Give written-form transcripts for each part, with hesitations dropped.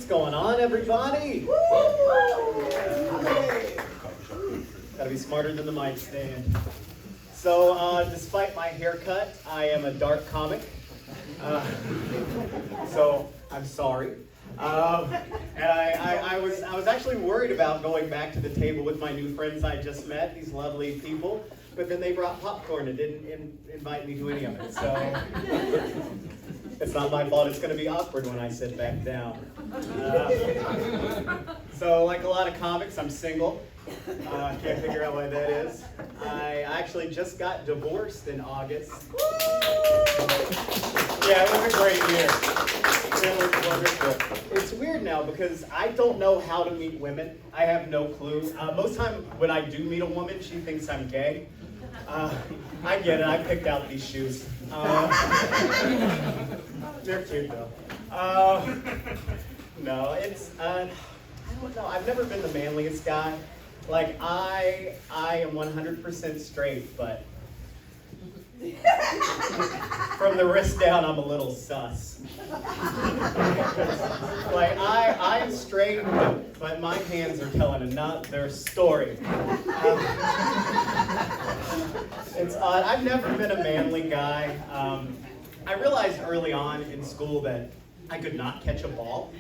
going on, everybody? Gotta be smarter than the mic stand. So, despite my haircut, I am a dark comic. So, I'm sorry. And I was actually worried about going back to the table with my new friends I just met, these lovely people, but then they brought popcorn and didn't invite me to any of it. So, it's not my fault. It's going to be awkward when I sit back down. So, like a lot of comics, I'm single. Can't figure out why that is. I actually just got divorced in August. Yeah, it was a great year. It was wonderful. It's weird now because I don't know how to meet women. I have no clue. Most time when I do meet a woman, she thinks I'm gay. I get it. I picked out these shoes. They're cute though. No, it's I don't know. I've never been the manliest guy. Like I am 100% straight, but from the wrist down, I'm a little sus. Like I'm straight, but my hands are telling another story. It's odd. I've never been a manly guy. I realized early on in school that I could not catch a ball,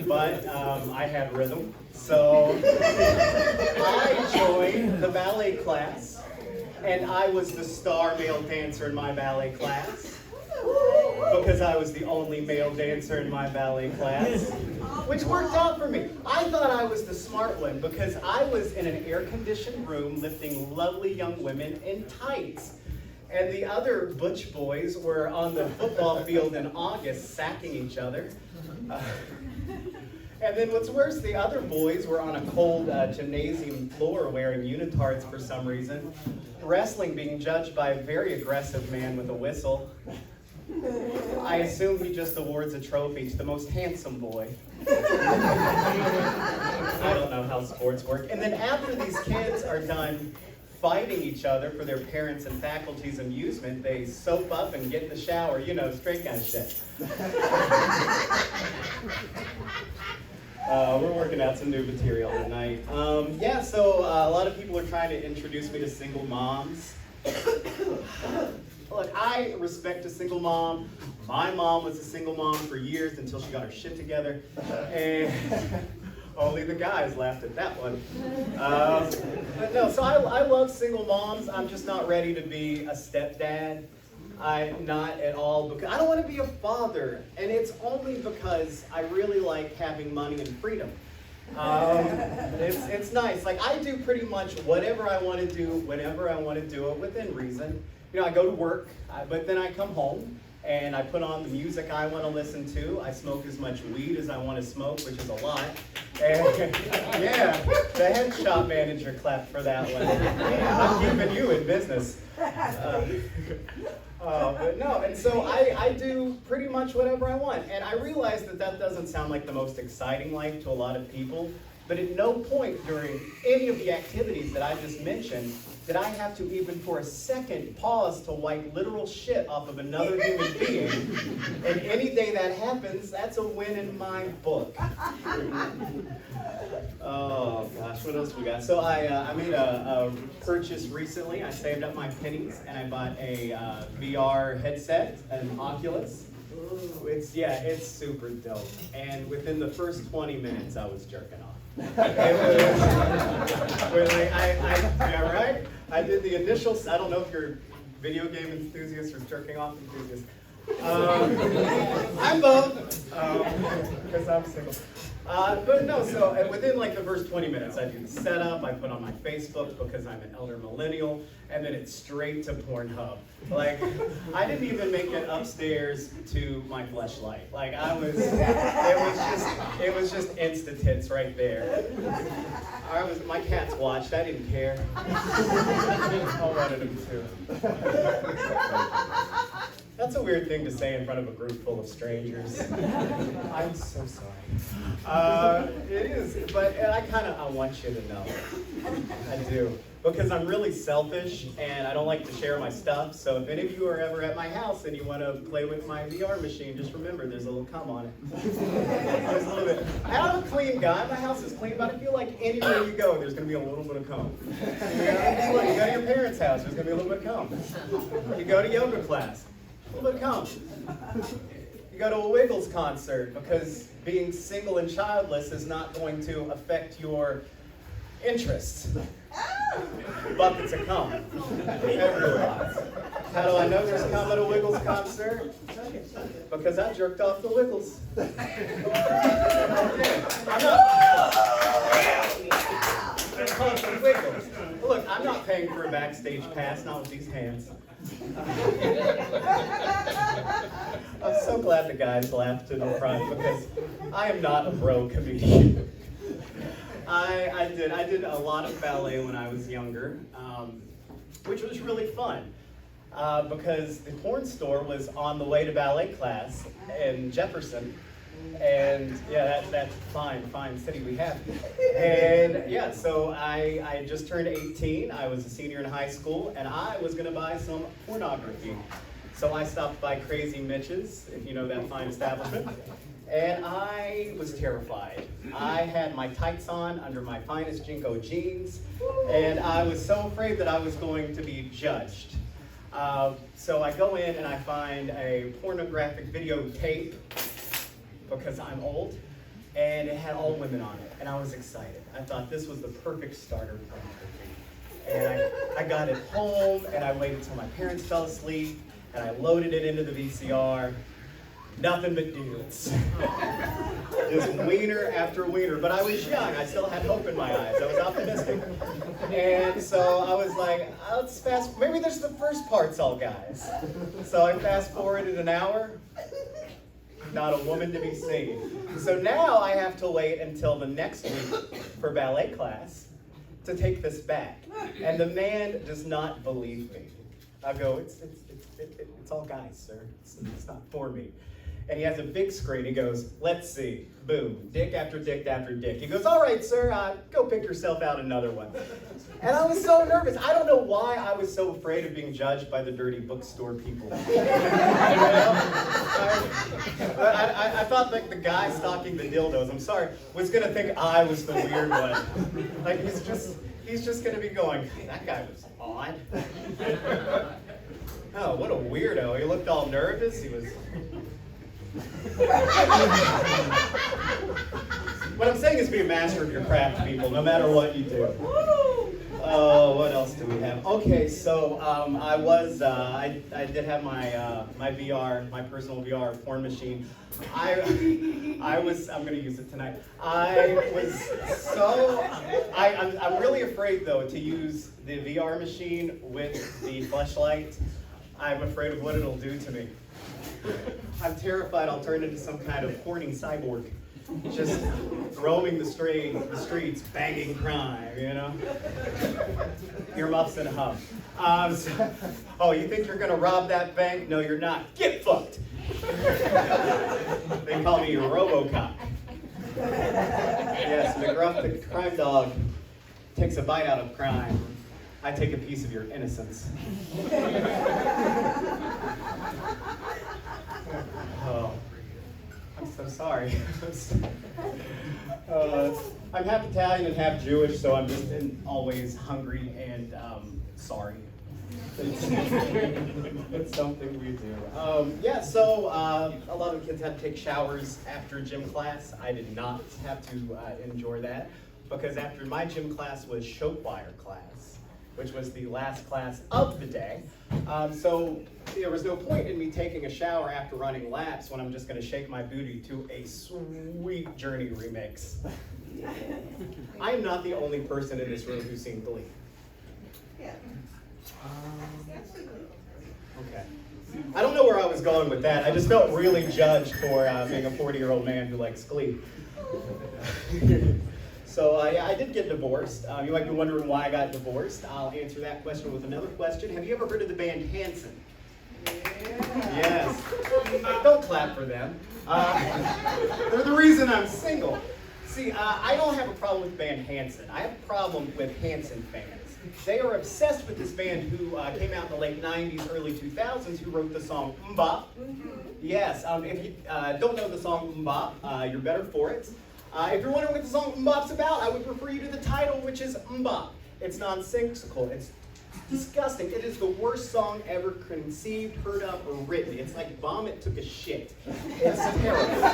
but I had rhythm. So I joined the ballet class, and I was the star male dancer in my ballet class because I was the only male dancer in my ballet class, which worked out for me. I thought I was the smart one because I was in an air-conditioned room lifting lovely young women in tights. And the other butch boys were on the football field in August sacking each other. And then what's worse, the other boys were on a cold gymnasium floor wearing unitards for some reason. Wrestling being judged by a very aggressive man with a whistle. I assume he just awards a trophy to the most handsome boy. I don't know how sports work. And then after these kids are done fighting each other for their parents' and faculty's amusement, they soap up and get in the shower, you know, straight kind of shit. We're working out some new material tonight. Yeah, so a lot of people are trying to introduce me to single moms. Look, I respect a single mom. My mom was a single mom for years until she got her shit together. And only the guys laughed at that one. But no, so I love single moms. I'm just not ready to be a stepdad. I'm not at all, because I don't want to be a father. And it's only because I really like having money and freedom. It's nice. Like I do pretty much whatever I want to do, whenever I want to do it, within reason. You know, I go to work, but then I come home. And I put on the music I want to listen to. I smoke as much weed as I want to smoke, which is a lot. And yeah, the head shop manager clapped for that one. I'm keeping you in business. But no, and so I do pretty much whatever I want. And I realize that doesn't sound like the most exciting life to a lot of people. But at no point during any of the activities that I just mentioned did I have to even for a second pause to wipe literal shit off of another human being. And any day that happens, that's a win in my book. Oh gosh, what else we got? So I made a purchase recently. I saved up my pennies and I bought a VR headset, an Oculus. It's super dope. And within the first 20 minutes, I was jerking off. Yeah, right? I did the initial, I don't know if you're video game enthusiast or jerking off enthusiast. I'm both, because I'm single. But no, so within like the first 20 minutes, I do the setup, I put on my Facebook because I'm an elder millennial, and then it's straight to Pornhub. Like, I didn't even make it upstairs to my fleshlight. Like, it was just Insta tits right there. My cats watched, I didn't care. I wanted them to. That's a weird thing to say in front of a group full of strangers. I'm so sorry. It is, but I want you to know. I do. Because I'm really selfish and I don't like to share my stuff. So if any of you are ever at my house and you want to play with my VR machine, just remember there's a little cum on it. There's a little bit. I'm a clean guy. My house is clean, but I feel like anywhere you go, there's going to be a little bit of cum. You go to your parents' house, there's going to be a little bit of cum. You go to yoga class, a little bit of cum. You go to a Wiggles concert because being single and childless is not going to affect your interests. Buckets of cum everywhere. How do I know there's cum at a Wiggles concert? Because I jerked off the Wiggles. Look, I'm not paying for a backstage pass, not with these hands. I'm so glad the guys laughed in the front because I am not a bro comedian. I did a lot of ballet when I was younger, which was really fun because the porn store was on the way to ballet class in Jefferson, and yeah, that's fine city we have. And yeah, so I just turned 18. I was a senior in high school, and I was going to buy some pornography. So I stopped by Crazy Mitch's, if you know that fine establishment. And I was terrified. I had my tights on under my finest Jinko jeans, and I was so afraid that I was going to be judged. So I go in and I find a pornographic videotape, because I'm old, and it had all women on it, and I was excited. I thought this was the perfect starter point for me. And I got it home, and I waited till my parents fell asleep, and I loaded it into the VCR. Nothing but dudes. Just wiener after wiener. But I was young. I still had hope in my eyes. I was optimistic. And so I was like, let's fast. Maybe there's the first part's all guys. So I fast forwarded an hour. Not a woman to be seen. So now I have to wait until the next week for ballet class to take this back. And the man does not believe me. I go, it's all guys, sir. It's not for me. And he has a big screen. He goes, let's see. Boom. Dick after dick after dick. He goes, all right, sir, go pick yourself out another one. And I was so nervous. I don't know why I was so afraid of being judged by the dirty bookstore people. You know? I thought like the guy stocking the dildos, I'm sorry, was going to think I was the weird one. Like he's just going to be going, that guy was odd. Oh, what a weirdo. He looked all nervous. He was... What I'm saying is be a master of your craft, people, no matter what you do. Oh, what else do we have? Okay, so I did have my VR, my personal VR porn machine. I'm going to use it tonight. I'm really afraid though to use the VR machine with the fleshlight. I'm afraid of what it'll do to me. I'm terrified I'll turn into some kind of horny cyborg, just roaming the streets, banging crime, you know? Earmuffs and a huff. Oh, you think you're gonna rob that bank? No, you're not. Get fucked. They call me RoboCop. Yes, McGruff the crime dog takes a bite out of crime. I take a piece of your innocence. Oh, I'm so sorry. I'm half Italian and half Jewish, so I'm just always hungry and sorry. It's something we do. Yeah, so a lot of kids had to take showers after gym class. I did not have to enjoy that because after my gym class was show choir class, which was the last class of the day. So there was no point in me taking a shower after running laps when I'm just going to shake my booty to a sweet Journey remix. I am not the only person in this room who's seen Glee. Yeah. Okay. I don't know where I was going with that. I just felt really judged for being a 40-year-old man who likes Glee. So yeah, I did get divorced. You might be wondering why I got divorced. I'll answer that question with another question. Have you ever heard of the band Hanson? Yes. Don't clap for them. They're the reason I'm single. See, I don't have a problem with the band Hanson. I have a problem with Hanson fans. They are obsessed with this band who came out in the late 90s, early 2000s, who wrote the song MMMBop. Yes, if you don't know the song MMMBop, you're better for it. If you're wondering what the song MMMBop's about, I would refer you to the title, which is MMMBop. It's nonsensical. It's disgusting. It is the worst song ever conceived, heard of, or written. It's like vomit took a shit. It's terrible.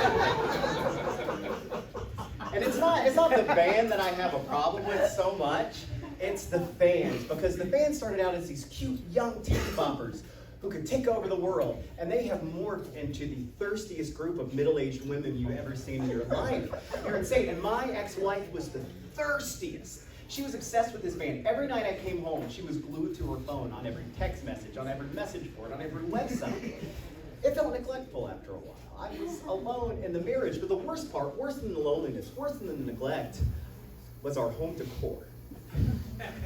And it's not the band that I have a problem with so much. It's the fans, because the fans started out as these cute young titty boppers who could take over the world, and they have morphed into the thirstiest group of middle-aged women you've ever seen in your life. You're insane. And my ex-wife was the thirstiest. She was obsessed with this band. Every night I came home, she was glued to her phone, on every text message, on every message board, on every website. It felt neglectful after a while. I was alone in the marriage, but the worst part, worse than the loneliness, worse than the neglect, was our home decor.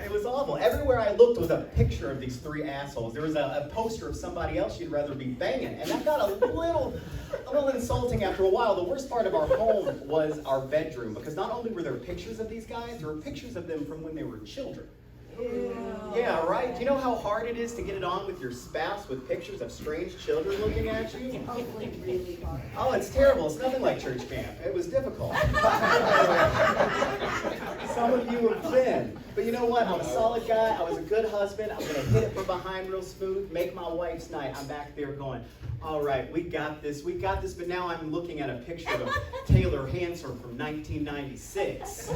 It was awful. Everywhere I looked was a picture of these three assholes. There was a poster of somebody else you'd rather be banging, and that got a little insulting after a while. The worst part of our home was our bedroom, because not only were there pictures of these guys, there were pictures of them from when they were children. Yeah, right? Do you know how hard it is to get it on with your spouse with pictures of strange children looking at you? Really hard. Oh, it's terrible. It's nothing like church camp. It was difficult. Some of you have been. But you know what? I'm a solid guy. I was a good husband. I'm going to hit it from behind real smooth, make my wife's night. I'm back there going, all right, we got this. But now I'm looking at a picture of Taylor Hanson from 1996.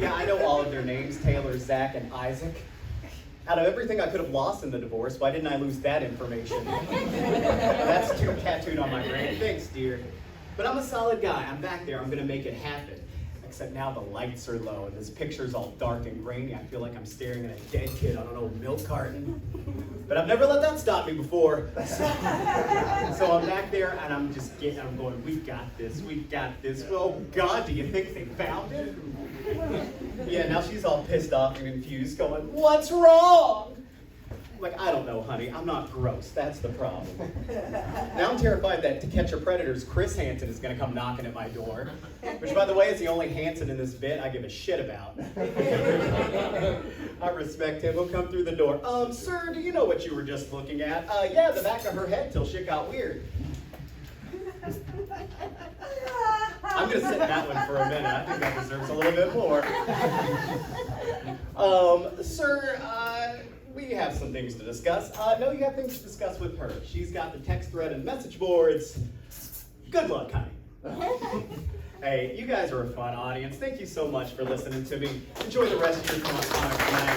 Yeah, I know all of their names, Taylor, Zach, and Isaac. Out of everything I could have lost in the divorce, why didn't I lose that information? That's tattooed on my brain. Thanks, dear. But I'm a solid guy. I'm back there. I'm going to make it happen. Except now the lights are low and this picture's all dark and grainy. I feel like I'm staring at a dead kid on an old milk carton. But I've never let that stop me before. So I'm back there and I'm going, we got this. Oh God, do you think they found it? Yeah, now she's all pissed off and confused, going, what's wrong? Like, I don't know, honey. I'm not gross. That's the problem. Now I'm terrified that To Catch a Predator's Chris Hansen is going to come knocking at my door. Which, by the way, is the only Hansen in this bit I give a shit about. I respect him. He'll come through the door. Sir, do you know what you were just looking at? Yeah, the back of her head till shit got weird. I'm going to sit that one for a minute. I think that deserves a little bit more. Sir, we have some things to discuss. No, you have things to discuss with her. She's got the text thread and message boards. Good luck, honey. Hey, you guys are a fun audience. Thank you so much for listening to me. Enjoy the rest of your time tonight.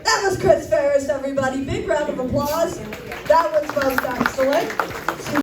That was Chris Ferris, everybody. Big round of applause. That was most excellent.